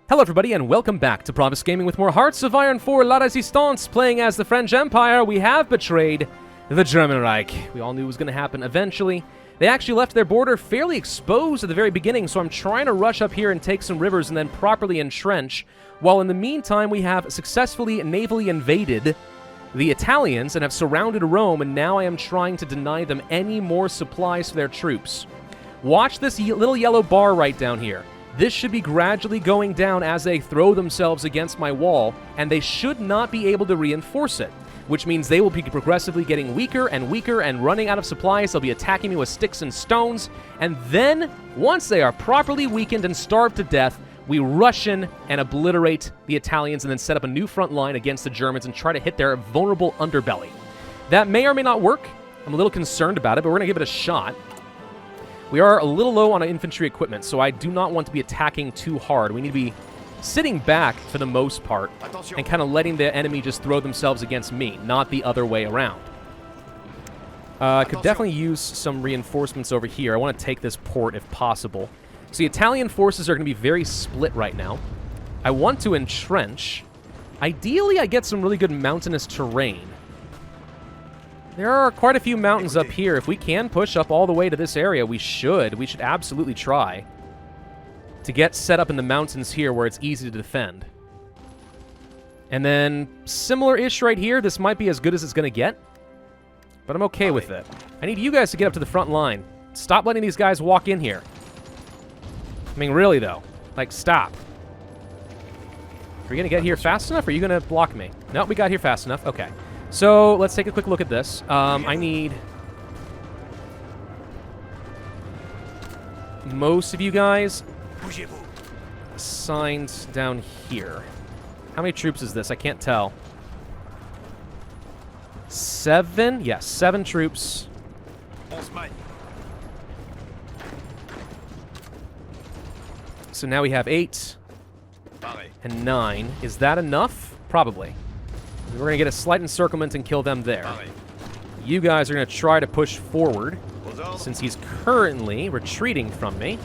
Hello everybody and welcome back to Pravus Gaming with more Hearts of Iron 4 La Résistance. Playing as the French Empire, we have betrayed the German Reich. We all knew it was going to happen eventually. They actually left their border fairly exposed at the very beginning, so I'm trying to rush up here and take some rivers and then properly entrench, while in the meantime we have successfully navally invaded the Italians and have surrounded Rome, and now I am trying to deny them any more supplies for their troops. Watch this little yellow bar right down here. This should be gradually going down as they throw themselves against my wall, and they should not be able to reinforce it, which means they will be progressively getting weaker and running out of supplies. They'll be attacking me with sticks and stones, and then, once they are properly weakened and starved to death, we rush in and obliterate the Italians and then set up a new front line against the Germans and try to hit their vulnerable underbelly. That may or may not work. I'm a little concerned about it, but we're going to give it a shot. We are a little low on infantry equipment, so I do not want to be attacking too hard. We need to be sitting back for the most part and kind of letting the enemy just throw themselves against me, not the other way around. I could definitely use some reinforcements over here. I want to take this port if possible. So the Italian forces are going to be very split right now. I want to entrench. Ideally, I get some really good mountainous terrain. There are quite a few mountains up here. If we can push up all the way to this area, we should. We should absolutely try to get set up in the mountains here where it's easy to defend. And then similar-ish right here. This might be as good as it's going to get, but I'm okay with it. I need you guys to get up to the front line. Stop letting these guys walk in here. I mean, really, though. Like, stop. Are you going to get here fast enough, or are you going to block me? No, we got here fast enough. Okay. So, let's take a quick look at this. I need most of you guys assigned down here. How many troops is this? I can't tell. 7? Yes, 7 troops. So now we have 8 and 9. Is that enough? Probably. We're going to get a slight encirclement and kill them there. You guys are going to try to push forward, since he's currently retreating from me.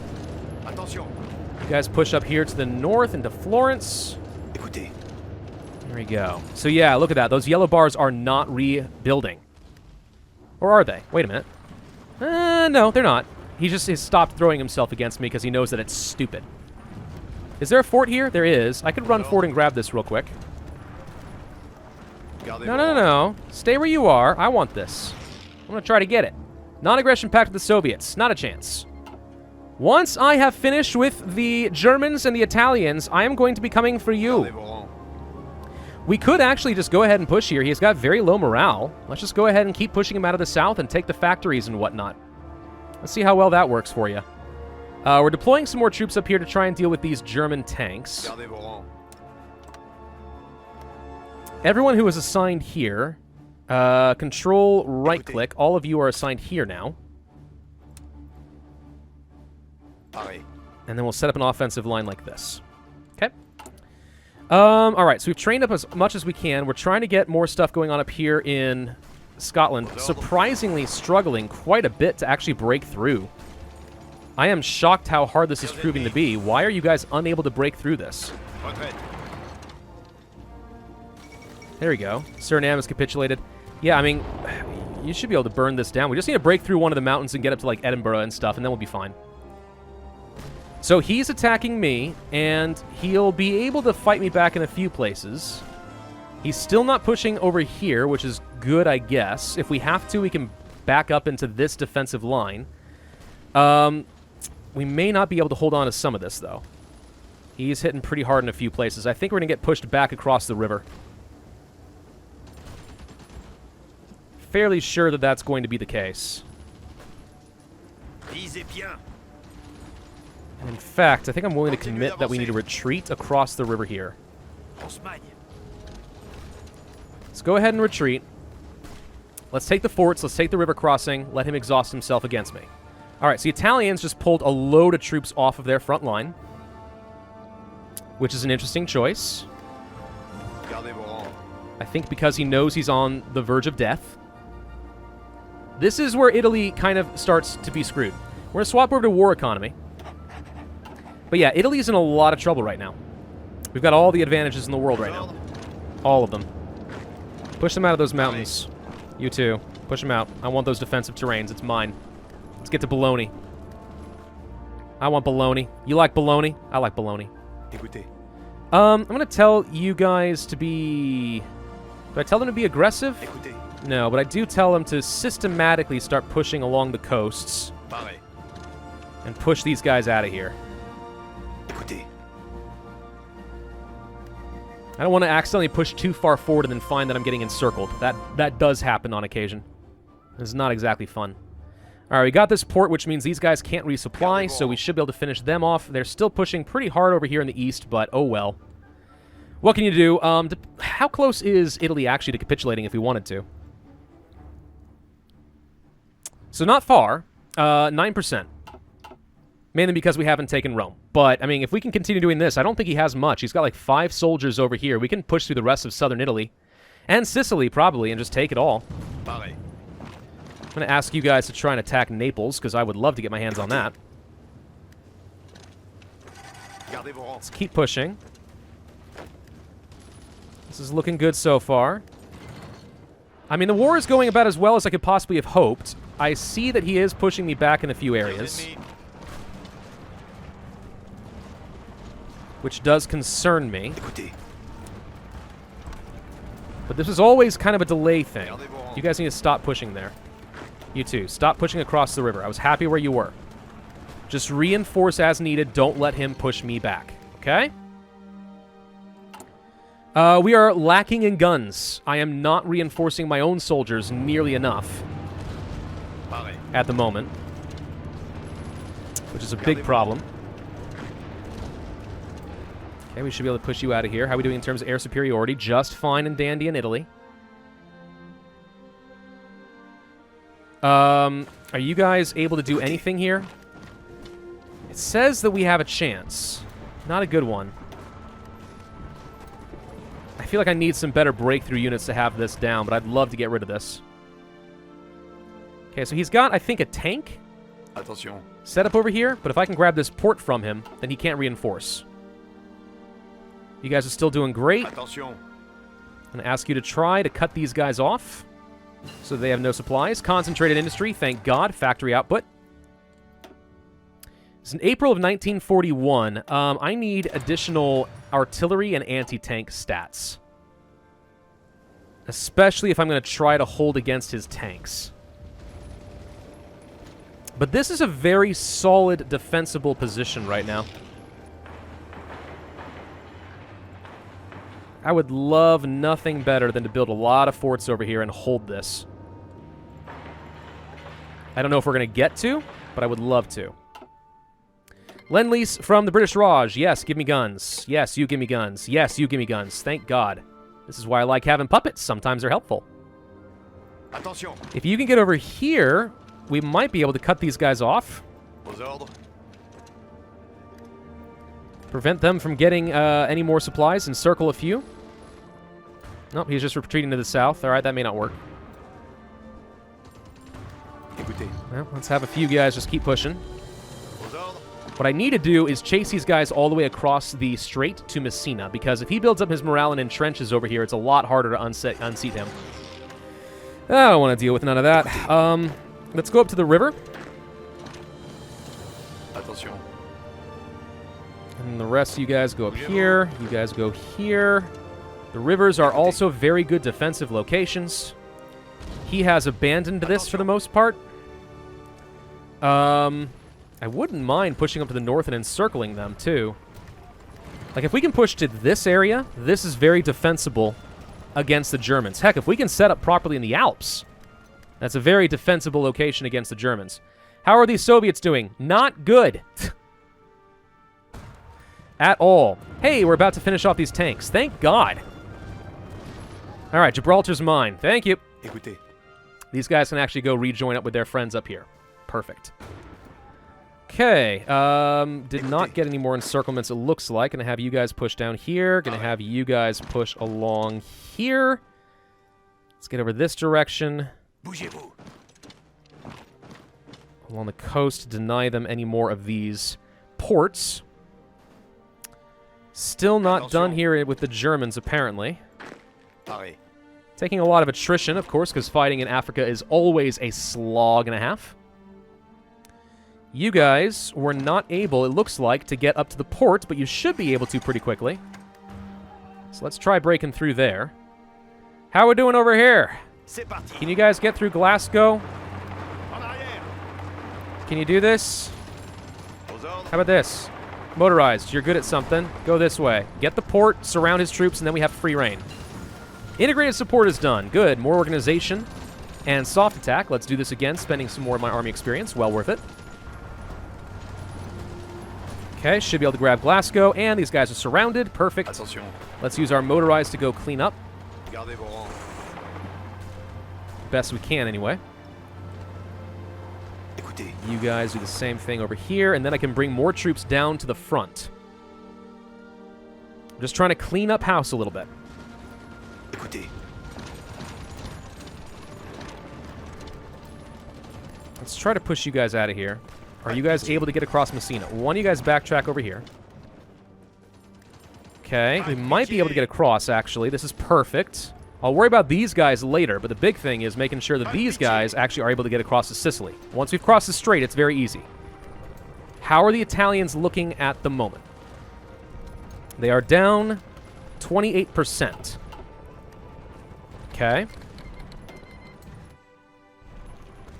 You guys push up here to the north into Florence. There we go. So yeah, look at that. Those yellow bars are not rebuilding. Or are they? Wait a minute. No, they're not. He just has stopped throwing himself against me because he knows that it's stupid. Is there a fort here? There is. I could run forward and grab this real quick. No. Stay where you are. I want this. I'm going to try to get it. Non-aggression pact with the Soviets. Not a chance. Once I have finished with the Germans and the Italians, I am going to be coming for you. We could actually just go ahead and push here. He's got very low morale. Let's just go ahead and keep pushing him out of the south and take the factories and whatnot. Let's see how well that works for you. We're deploying some more troops up here to try and deal with these German tanks. Everyone who is assigned here, control right-click. All of you are assigned here now. And then we'll set up an offensive line like this. Okay. Alright, so we've trained up as much as we can. We're trying to get more stuff going on up here in Scotland. Surprisingly struggling quite a bit to actually break through. I am shocked how hard this is proving to be. Why are you guys unable to break through this? There we go. Suriname has capitulated. Yeah, I mean, you should be able to burn this down. We just need to break through one of the mountains and get up to, like, Edinburgh and stuff, and then we'll be fine. So he's attacking me, and he'll be able to fight me back in a few places. He's still not pushing over here, which is good, I guess. If we have to, we can back up into this defensive line. We may not be able to hold on to some of this, though. He's hitting pretty hard in a few places. I think we're going to get pushed back across the river. Fairly sure that that's going to be the case. And in fact, I think I'm willing to commit that we need to retreat across the river here. Let's go ahead and retreat. Let's take the forts, let's take the river crossing, let him exhaust himself against me. Alright, so the Italians just pulled a load of troops off of their front line, which is an interesting choice. I think because he knows he's on the verge of death. This is where Italy kind of starts to be screwed. We're going to swap over to war economy. But yeah, Italy's in a lot of trouble right now. We've got all the advantages in the world right now. All of them. Push them out of those mountains. You too. Push them out. I want those defensive terrains. It's mine. Let's get to bologna. I want bologna. You like bologna? I like bologna. I'm going to tell you guys to be... Do I tell them to be aggressive? No, but I do tell them to systematically start pushing along the coasts. And push these guys out of here. I don't want to accidentally push too far forward and then find that I'm getting encircled. That does happen on occasion. It's not exactly fun. Alright, we got this port, which means these guys can't resupply, so we should be able to finish them off. They're still pushing pretty hard over here in the east, but oh well. What can you do? How close is Italy actually to capitulating if we wanted to? So not far. 9%. Mainly because we haven't taken Rome. But, I mean, if we can continue doing this, I don't think he has much. He's got like 5 soldiers over here. We can push through the rest of southern Italy. And Sicily, probably, and just take it all. I'm going to ask you guys to try and attack Naples, because I would love to get my hands on that. Let's keep pushing. This is looking good so far. I mean, the war is going about as well as I could possibly have hoped. I see that he is pushing me back in a few areas, which does concern me. But this is always kind of a delay thing. You guys need to stop pushing there. You too. Stop pushing across the river. I was happy where you were. Just reinforce as needed. Don't let him push me back. Okay? We are lacking in guns. I am not reinforcing my own soldiers nearly enough at the moment, which is a big problem. Okay, we should be able to push you out of here. How are we doing in terms of air superiority? Just fine and dandy in Italy. Are you guys able to do anything here? It says that we have a chance. Not a good one. I feel like I need some better breakthrough units to have this down, but I'd love to get rid of this. Okay, so he's got, I think, a tank set up over here, but if I can grab this port from him, then he can't reinforce. You guys are still doing great. I'm going to ask you to try to cut these guys off so they have no supplies. Concentrated industry, thank God. Factory output. It's in April of 1941. I need additional artillery and anti-tank stats. Especially if I'm going to try to hold against his tanks. But this is a very solid, defensible position right now. I would love nothing better than to build a lot of forts over here and hold this. I don't know if we're going to get to, but I would love to. Lend-lease from the British Raj. Yes, give me guns. Yes, you give me guns. Yes, you give me guns. Thank God. This is why I like having puppets. Sometimes they're helpful. Attention. If you can get over here, we might be able to cut these guys off. Prevent them from getting any more supplies and circle a few. Nope, he's just retreating to the south. All right, that may not work. Well, let's have a few guys just keep pushing. What I need to do is chase these guys all the way across the strait to Messina, because if he builds up his morale and entrenches over here, it's a lot harder to unseat him. I don't want to deal with none of that. Let's go up to the river. Attention. And the rest of you guys go up here. You guys go here. The rivers are also very good defensive locations. He has abandoned this for the most part. I wouldn't mind pushing up to the north and encircling them, too. Like, if we can push to this area, this is very defensible against the Germans. Heck, if we can set up properly in the Alps, that's a very defensible location against the Germans. How are these Soviets doing? Not good. At all. Hey, we're about to finish off these tanks. Thank God. All right, Gibraltar's mine. Thank you. Écoutez. These guys can actually go rejoin up with their friends up here. Perfect. Okay, did not get any more encirclements, it looks like. Gonna have you guys push down here. Gonna have you guys push along here. Let's get over this direction. Bougez-vous. Along the coast, deny them any more of these ports. Still not done here with the Germans, apparently. Paré. Taking a lot of attrition, of course, because fighting in Africa is always a slog and a half. You guys were not able, it looks like, to get up to the port, but you should be able to pretty quickly. So let's try breaking through there. How we doing over here? C'est parti. Can you guys get through Glasgow? En arrière. Can you do this? Aux ordres. How about this? Motorized, you're good at something. Go this way. Get the port, surround his troops, and then we have free reign. Integrated support is done. Good. More organization and soft attack. Let's do this again, spending some more of my army experience. Well worth it. Okay, should be able to grab Glasgow, and these guys are surrounded. Perfect. Attention. Let's use our motorized to go clean up. Gardez vos rangs. Best we can, anyway. Écoutez. You guys do the same thing over here, and then I can bring more troops down to the front. I'm just trying to clean up house a little bit. Écoutez. Let's try to push you guys out of here. Are you guys able to get across Messina? One of you guys backtrack over here. Okay, we might be able to get across, actually. This is perfect. I'll worry about these guys later, but the big thing is making sure that these guys actually are able to get across to Sicily. Once we've crossed the strait, it's very easy. How are the Italians looking at the moment? They are down 28%. Okay.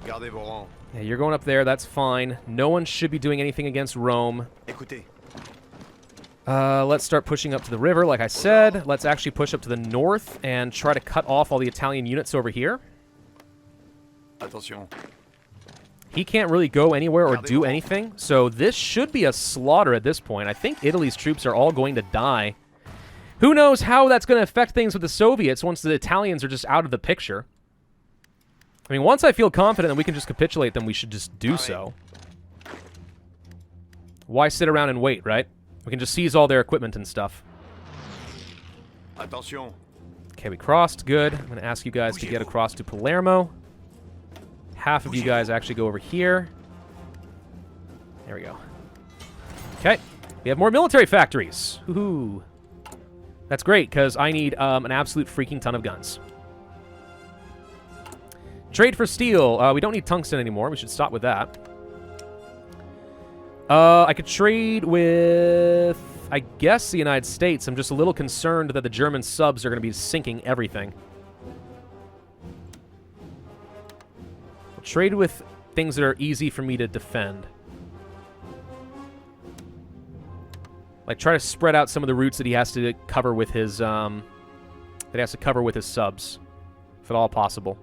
Gardez vos rangs. Yeah, you're going up there. That's fine. No one should be doing anything against Rome. Écoutez. Let's start pushing up to the river, like I said. Let's actually push up to the north and try to cut off all the Italian units over here. Attention. He can't really go anywhere or do anything, so this should be a slaughter at this point. I think Italy's troops are all going to die. Who knows how that's going to affect things with the Soviets once the Italians are just out of the picture. I mean, once I feel confident that we can just capitulate them, we should just do so. Why sit around and wait, right? We can just seize all their equipment and stuff. Attention. Okay, we crossed. Good. I'm going to ask you guys to get across to Palermo. Half of you guys actually go over here. There we go. Okay. We have more military factories. Woohoo. That's great, because I need an absolute freaking ton of guns. Trade for steel. We don't need tungsten anymore. We should stop with that. I could trade with, I guess, the United States. I'm just a little concerned that the German subs are going to be sinking everything. I'll trade with things that are easy for me to defend. Like, try to spread out some of the routes that he has to cover with his, subs, if at all possible.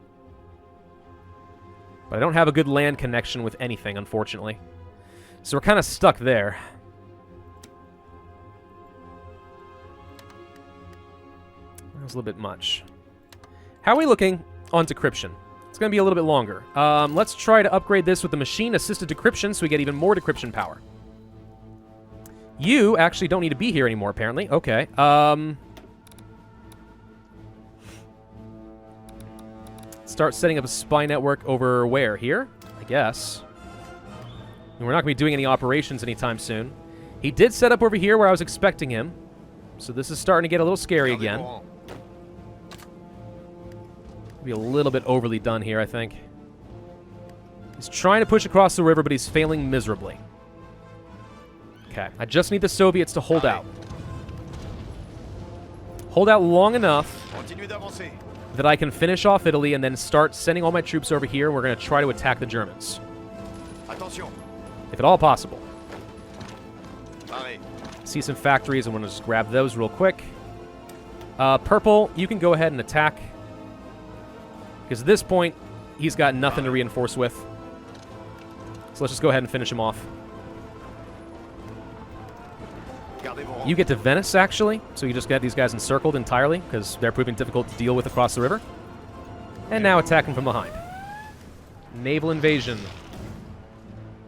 But I don't have a good land connection with anything, unfortunately. So we're kind of stuck there. That was a little bit much. How are we looking on decryption? It's going to be a little bit longer. Let's try to upgrade this with the machine-assisted decryption so we get even more decryption power. You actually don't need to be here anymore, apparently. Okay. Start setting up a spy network over where? Here? I guess. And we're not going to be doing any operations anytime soon. He did set up over here where I was expecting him. So this is starting to get a little scary again. Be a little bit overly done here, I think. He's trying to push across the river, but he's failing miserably. Okay, I just need the Soviets to hold out. Hold out long enough that I can finish off Italy and then start sending all my troops over here. We're going to try to attack the Germans. Attention. If at all possible. Paré. See some factories. I'm going to just grab those real quick. Purple, you can go ahead and attack. Because at this point, he's got nothing to reinforce with. So let's just go ahead and finish him off. You get to Venice, actually. So you just get these guys encircled entirely, because they're proving difficult to deal with across the river. And now attacking from behind. Naval invasion.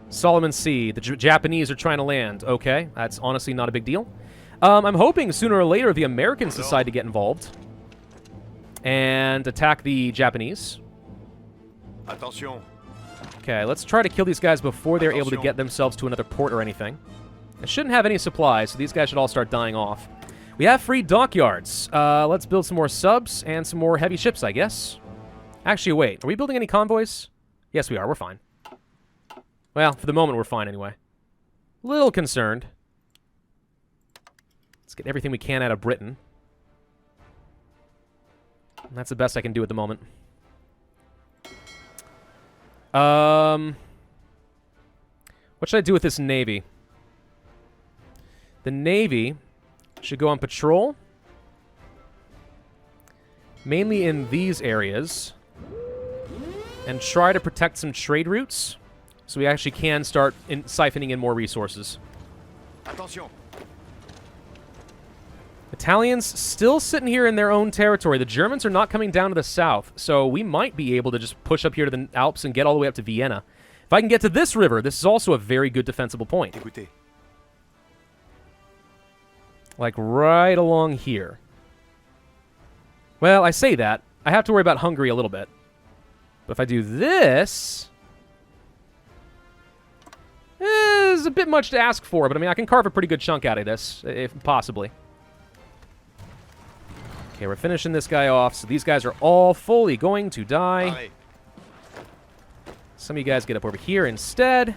Solomon Sea. The Japanese are trying to land. Okay, that's honestly not a big deal. I'm hoping sooner or later the Americans decide to get involved and attack the Japanese. Attention. Okay, let's try to kill these guys before they're able to get themselves to another port or anything. I shouldn't have any supplies, so these guys should all start dying off. We have free dockyards. Let's build some more subs and some more heavy ships, I guess. Actually, wait. Are we building any convoys? Yes, we are. We're fine. Well, for the moment, we're fine anyway. Little concerned. Let's get everything we can out of Britain. That's the best I can do at the moment. What should I do with this navy? The navy should go on patrol. Mainly in these areas. And try to protect some trade routes. So we actually can start siphoning in more resources. Attention. Italians still sitting here in their own territory. The Germans are not coming down to the south, so we might be able to just push up here to the Alps and get all the way up to Vienna. If I can get to this river, this is also a very good defensible point. Écoutez. Like right along here. Well, I say that. I have to worry about Hungary a little bit. But if I do this... It's a bit much to ask for, but I mean, I can carve a pretty good chunk out of this, if possibly. Okay, we're finishing this guy off, so these guys are all fully going to die. Pareil. Some of you guys get up over here instead.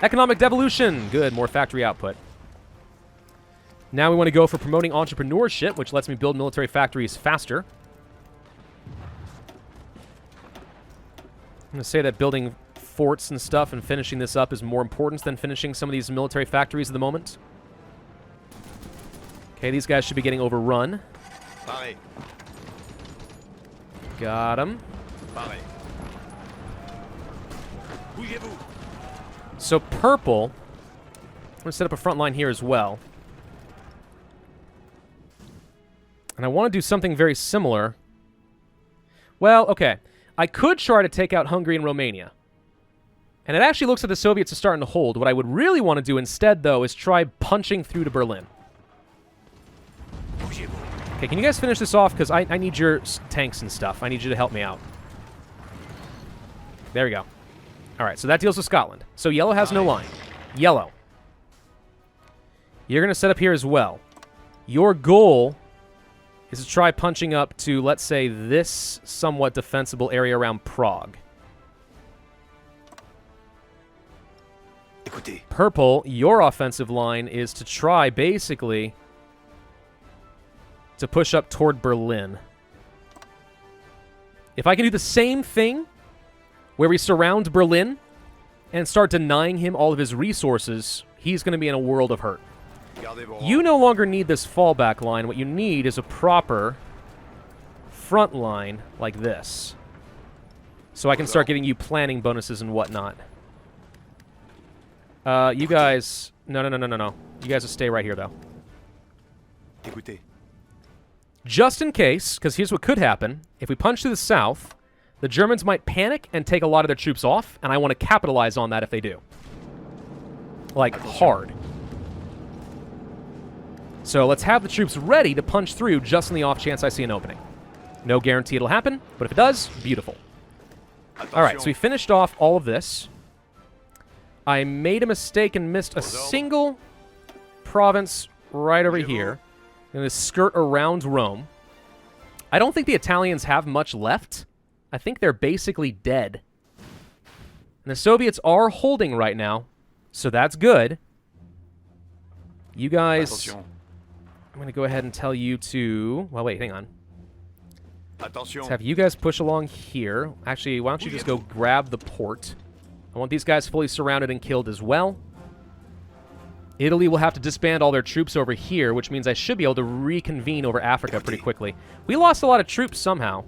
Economic devolution. Good, more factory output. Now we want to go for promoting entrepreneurship, which lets me build military factories faster. I'm going to say that building forts and stuff and finishing this up is more important than finishing some of these military factories at the moment. Okay, these guys should be getting overrun. Pareil. Got him. Pareil. Bougez-vous. So purple, I'm going to set up a front line here as well. And I want to do something very similar. Well, okay. I could try to take out Hungary and Romania. And it actually looks like the Soviets are starting to hold. What I would really want to do instead, though, is try punching through to Berlin. Okay, can you guys finish this off? Because I need your tanks and stuff. I need you to help me out. There we go. All right, so that deals with Scotland. So yellow has no line. Yellow. You're going to set up here as well. Your goal is to try punching up to, let's say, this somewhat defensible area around Prague. Écoutez. Purple, your offensive line is to try, basically, to push up toward Berlin. If I can do the same thing, where we surround Berlin and start denying him all of his resources, he's going to be in a world of hurt. Gardez vos You rangs. no longer need this fallback line. What you need is a proper front line like this. So I can start getting you planning bonuses and whatnot. You guys... No. You guys will stay right here, though. Écoutez. Just in case, because here's what could happen. If we punch to the south, the Germans might panic and take a lot of their troops off, and I want to capitalize on that if they do. Like, hard. So let's have the troops ready to punch through just in the off chance I see an opening. No guarantee it'll happen, but if it does, beautiful. All right, so we finished off all of this. I made a mistake and missed a single province right over here. I'm going to skirt around Rome. I don't think the Italians have much left. I think they're basically dead. And the Soviets are holding right now, so that's good. You guys... Attention. I'm going to go ahead and tell you to... Well, wait, hang on. Attention. Let's have you guys push along here. Actually, why don't you just go grab the port? I want these guys fully surrounded and killed as well. Italy will have to disband all their troops over here, which means I should be able to reconvene over Africa pretty quickly. We lost a lot of troops somehow.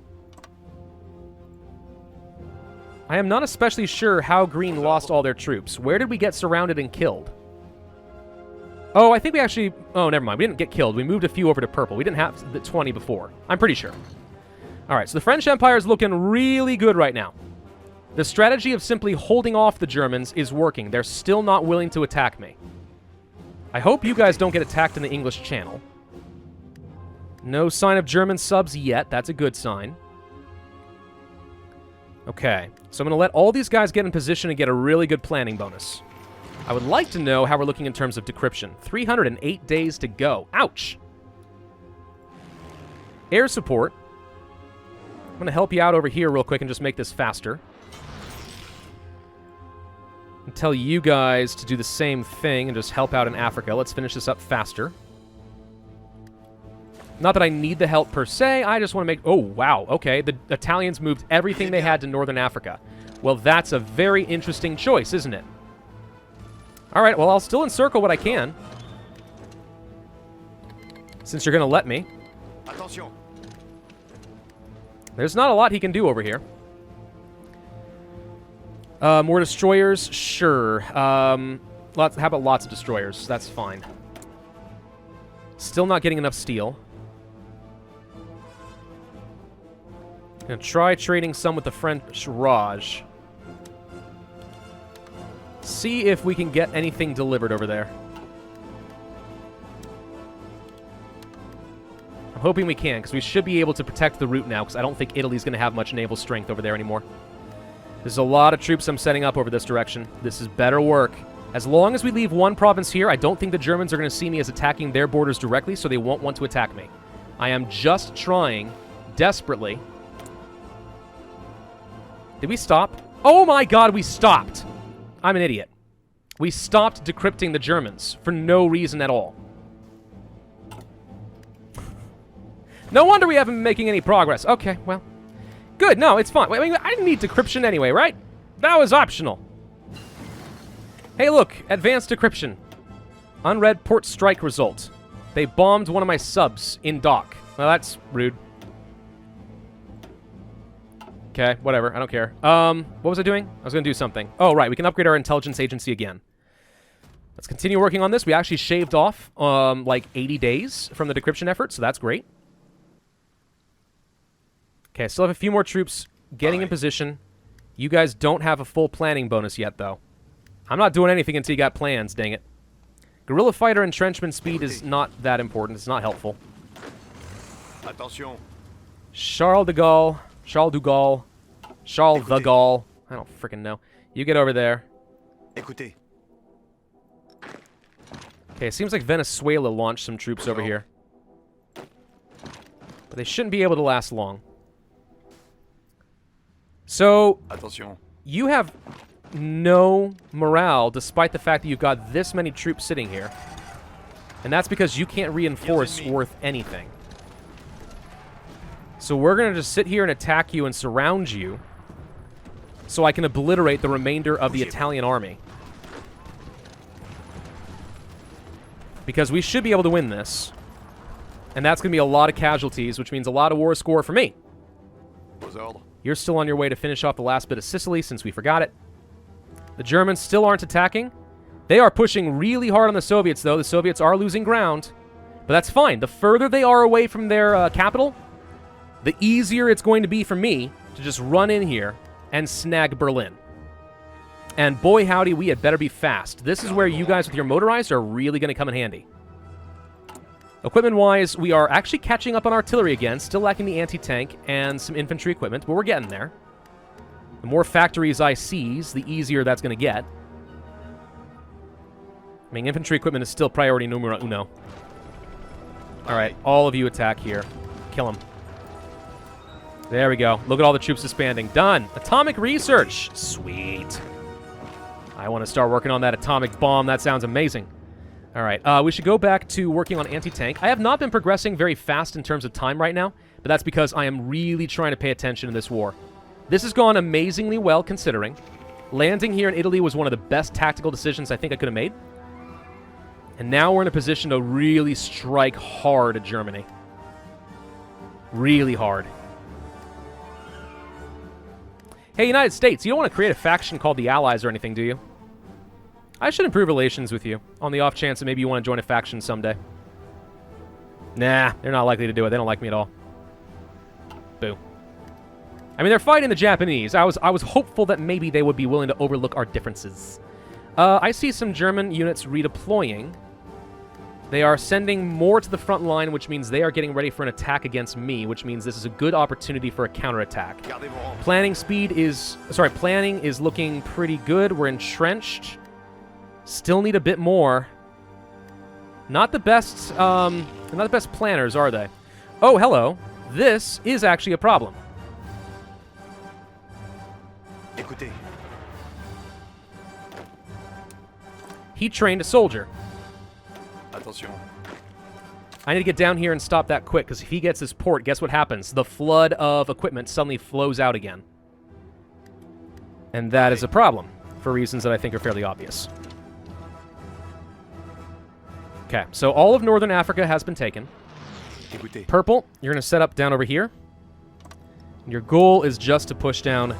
I am not especially sure how Green lost all their troops. Where did we get surrounded and killed? Oh, I think we actually... Oh, never mind. We didn't get killed. We moved a few over to purple. We didn't have the 20 before. I'm pretty sure. All right, so the French Empire is looking really good right now. The strategy of simply holding off the Germans is working. They're still not willing to attack me. I hope you guys don't get attacked in the English Channel. No sign of German subs yet. That's a good sign. Okay, so I'm going to let all these guys get in position and get a really good planning bonus. I would like to know how we're looking in terms of decryption. 308 days to go. Ouch! Air support. I'm going to help you out over here real quick and just make this faster. And tell you guys to do the same thing and just help out in Africa. Let's finish this up faster. Not that I need the help per se, I just want to make... Oh, wow, okay. The Italians moved everything they had to Northern Africa. Well, that's a very interesting choice, isn't it? All right, well, I'll still encircle what I can. Since you're going to let me. Attention. There's not a lot he can do over here. More destroyers? Sure. How about lots of destroyers? That's fine. Still not getting enough steel. Gonna try trading some with the French Raj. See if we can get anything delivered over there. I'm hoping we can, because we should be able to protect the route now, because I don't think Italy's going to have much naval strength over there anymore. There's a lot of troops I'm setting up over this direction. This is better work. As long as we leave one province here, I don't think the Germans are going to see me as attacking their borders directly, so they won't want to attack me. I am just trying, desperately. Did we stop? Oh my god, we stopped! I'm an idiot. We stopped decrypting the Germans for no reason at all. No wonder we haven't been making any progress. Okay, well. Good, no, it's fine. I mean, I didn't need decryption anyway, right? That was optional. Hey, look, advanced decryption. Unread port strike result. They bombed one of my subs in dock. Well, that's rude. Okay, whatever, I don't care. What was I doing? I was gonna do something. Oh, right, we can upgrade our intelligence agency again. Let's continue working on this. We actually shaved off, like 80 days from the decryption effort, so that's great. Okay, I still have a few more troops getting in position. You guys don't have a full planning bonus yet, though. I'm not doing anything until you got plans, dang it. Guerrilla fighter entrenchment speed is not that important. It's not helpful. Attention. Charles de Gaulle. Charles de Gaulle. Charles the Gaulle. I don't freaking know. You get over there. Écoutez. Okay, it seems like Venezuela launched some troops over here. But they shouldn't be able to last long. So, Attention. you have no morale despite the fact that you've got this many troops sitting here. And that's because you can't reinforce worth anything. So we're going to just sit here and attack you and surround you so I can obliterate the remainder of the Italian army. Because we should be able to win this. And that's going to be a lot of casualties, which means a lot of war score for me. You're still on your way to finish off the last bit of Sicily since we forgot it. The Germans still aren't attacking. They are pushing really hard on the Soviets, though. The Soviets are losing ground. But that's fine. The further they are away from their capital, the easier it's going to be for me to just run in here and snag Berlin. And boy howdy, we had better be fast. This is where you guys with your motorized are really going to come in handy. Equipment-wise, we are actually catching up on artillery again, still lacking the anti-tank and some infantry equipment, but we're getting there. The more factories I seize, the easier that's going to get. I mean, infantry equipment is still priority numero uno. Alright, all of you attack here. Kill them. There we go. Look at all the troops disbanding. Done. Atomic research. Sweet. I want to start working on that atomic bomb. That sounds amazing. All right. We should go back to working on anti-tank. I have not been progressing very fast in terms of time right now, but that's because I am really trying to pay attention in this war. This has gone amazingly well, considering. Landing here in Italy was one of the best tactical decisions I think I could have made. And now we're in a position to really strike hard at Germany. Really hard. Hey, United States, you don't want to create a faction called the Allies or anything, do you? I should improve relations with you, on the off chance that maybe you want to join a faction someday. Nah, they're not likely to do it. They don't like me at all. Boo. I mean, they're fighting the Japanese. I was hopeful that maybe they would be willing to overlook our differences. I see some German units redeploying. They are sending more to the front line, which means they are getting ready for an attack against me, which means this is a good opportunity for a counterattack. Planning is looking pretty good. We're entrenched. Still need a bit more. Not the best planners, are they? Oh, hello. This is actually a problem. Écoutez. He trained a soldier. Attention. I need to get down here and stop that quick, because if he gets his port, guess what happens? The flood of equipment suddenly flows out again. And that is a problem, for reasons that I think are fairly obvious. Okay, so all of Northern Africa has been taken. Écoutez. Purple, you're going to set up down over here. Your goal is just to push down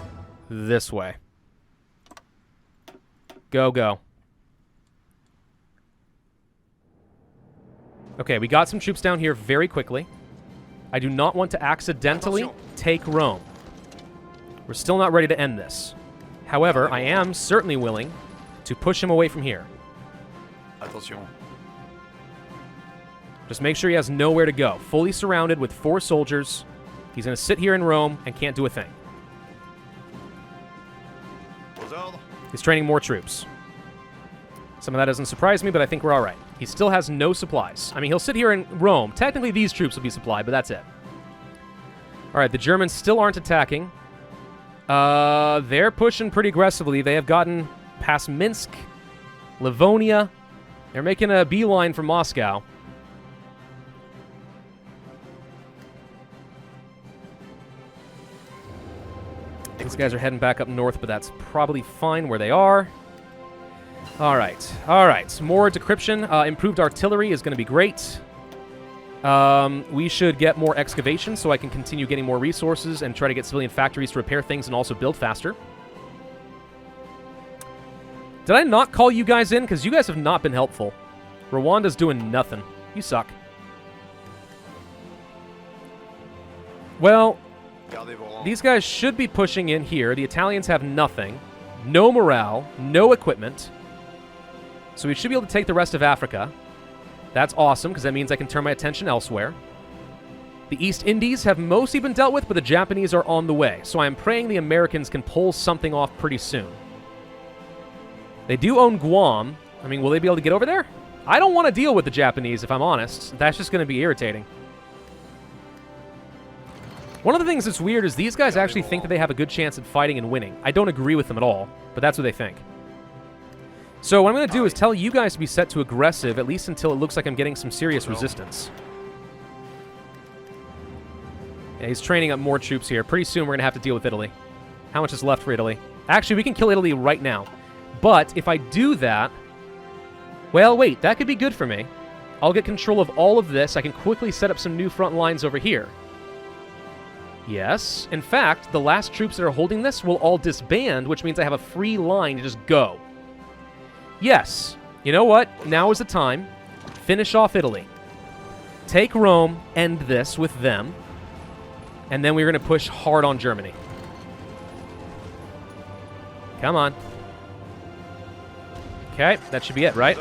this way. Go, go. Okay, we got some troops down here very quickly. I do not want to accidentally take Rome. We're still not ready to end this. However, I am certainly willing to push him away from here. Attention. Just make sure he has nowhere to go. Fully surrounded with 4 soldiers. He's going to sit here in Rome and can't do a thing. Aux ordres. He's training more troops. Some of that doesn't surprise me, but I think we're all right. He still has no supplies. I mean, he'll sit here in Rome. Technically, these troops will be supplied, but that's it. All right, the Germans still aren't attacking. They're pushing pretty aggressively. They have gotten past Minsk, Livonia. They're making a beeline for Moscow. These guys are heading back up north, but that's probably fine where they are. All right, all right. More decryption. Improved artillery is going to be great. We should get more excavation so I can continue getting more resources and try to get civilian factories to repair things and also build faster. Did I not call you guys in? Because you guys have not been helpful. Rwanda's doing nothing. You suck. Well, these guys should be pushing in here. The Italians have nothing. No morale. No equipment. So we should be able to take the rest of Africa. That's awesome, because that means I can turn my attention elsewhere. The East Indies have mostly been dealt with, but the Japanese are on the way. So I'm praying the Americans can pull something off pretty soon. They do own Guam. I mean, will they be able to get over there? I don't want to deal with the Japanese, if I'm honest. That's just going to be irritating. One of the things that's weird is these guys actually think that they have a good chance at fighting and winning. I don't agree with them at all, but that's what they think. So what I'm going to do is tell you guys to be set to aggressive, at least until it looks like I'm getting some serious resistance. Yeah, he's training up more troops here. Pretty soon we're going to have to deal with Italy. How much is left for Italy? Actually, we can kill Italy right now. But if I do that... Well, wait, that could be good for me. I'll get control of all of this. I can quickly set up some new front lines over here. Yes. In fact, the last troops that are holding this will all disband, which means I have a free line to just go. Yes. You know what? Now is the time. Finish off Italy. Take Rome, end this with them. And then we're going to push hard on Germany. Come on. Okay, that should be it, right?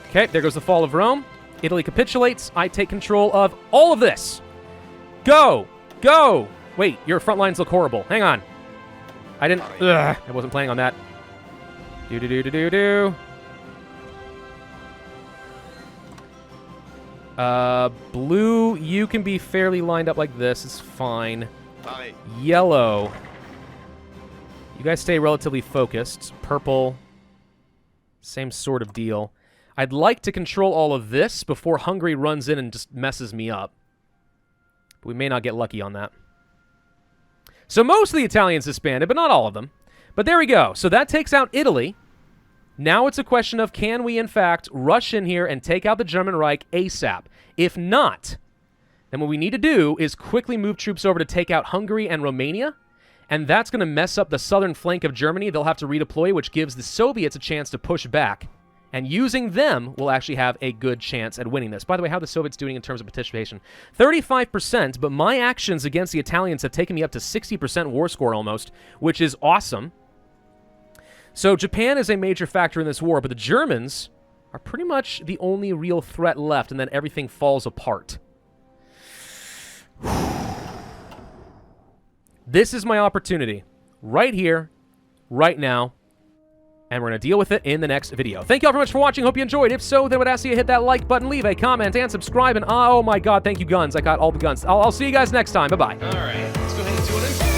Okay, there goes the fall of Rome. Italy capitulates. I take control of all of this. Go! Go! Wait, your front lines look horrible. Hang on. I didn't... Ugh, I wasn't planning on that. Do-do-do-do-do-do. Blue, you can be fairly lined up like this. It's fine. Yellow. You guys stay relatively focused. Purple. Same sort of deal. I'd like to control all of this before Hungary runs in and just messes me up. But we may not get lucky on that. So most of the Italians disbanded, but not all of them. But there we go. So that takes out Italy. Now it's a question of, can we, in fact, rush in here and take out the German Reich ASAP? If not, then what we need to do is quickly move troops over to take out Hungary and Romania. And that's going to mess up the southern flank of Germany. They'll have to redeploy, which gives the Soviets a chance to push back. And using them, we'll actually have a good chance at winning this. By the way, how are the Soviets doing in terms of participation? 35%, but my actions against the Italians have taken me up to 60% war score almost, which is awesome. So Japan is a major factor in this war, but the Germans are pretty much the only real threat left, and then everything falls apart. This is my opportunity. Right here, right now, and we're going to deal with it in the next video. Thank you all very much for watching. Hope you enjoyed. If so, then I would ask you to hit that like button, leave a comment, and subscribe. And oh my god, thank you, guns. I got all the guns. I'll see you guys next time. Bye-bye. All right, let's go ahead and do it.